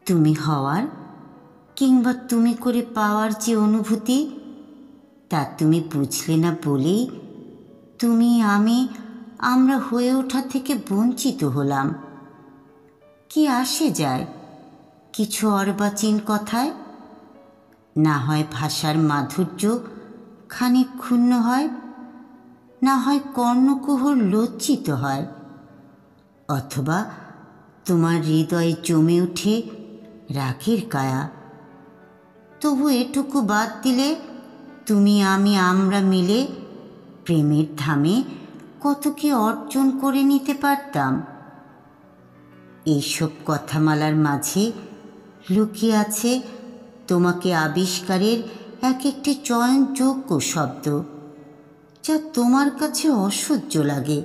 তুমি হওয়ার কিংবা তুমি করে পাওয়ার যে অনুভূতি, তা তুমি বুঝলে না বলেই তুমি আমরা হয়ে ওঠা থেকে বঞ্চিত হলাম। কি আসে যায় কিছু অর্বাচীন কথায়? না হয় ভাষার মাধুর্য খানিক ক্ষুণ্ণ হয়, না হয় কর্ণকুহর লজ্জিত হয়, অথবা তোমার হৃদয়ে জমে ওঠে রাগের কায়া। তবু এটুকু বাদ দিলে তুমি আমরা মিলে প্রেমের ধামে কত কি অর্জন করে নিতে পারতাম। এইসব কথামালার মাঝে লুকিয়ে আছে তোমাকে আবিষ্কারের এক একটি চয়নযোগ্য শব্দ, যা তোমার কাছে অসহ্য লাগে।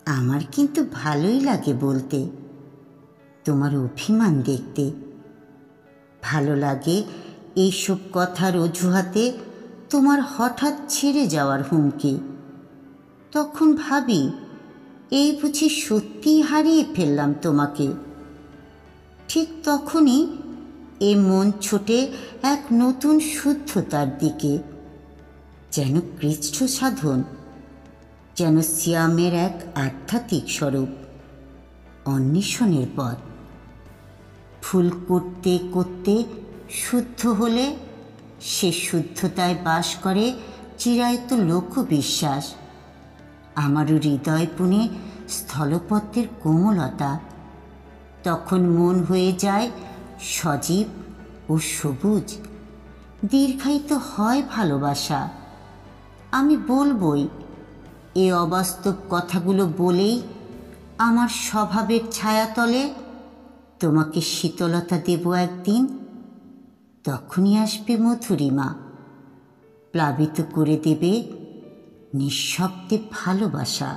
আমার কিন্তু ভালোই লাগে বলতে, তোমার অভিমান দেখতে। ভালো লাগে এইসব কথার অজুহাতে তোমার হঠাৎ ছেড়ে যাওয়ার হুমকি। তখন ভাবি, এই বুঝি সত্যিই হারিয়ে ফেললাম তোমাকে। ঠিক তখনই এ মন ছোটে এক নতুন শুদ্ধতার দিকে, যেন কৃচ্ছ সাধন, যেন সিয়ামের এক আধ্যাত্মিক স্বরূপ, অন্বেষণের পথ। ফুল করতে করতে শুদ্ধ হলে সে শুদ্ধতায় বাস করে চিরায়ত লোকবিশ্বাস। আমারও হৃদয় পুনে স্থলপদ্মের কোমলতা। তখন মন হয়ে যায় সজীব ও সবুজ, দীর্ঘায়িত হয় ভালোবাসা। আমি বলবই এ অবাস্তব কথাগুলো বলেই আমার স্বভাবের ছায়াতলে তোমাকে শীতলতা দেব একদিন। তখনই আসবে মধুরিমা, প্লাবিত করে দেবে নিঃশব্দে ভালোবাসা।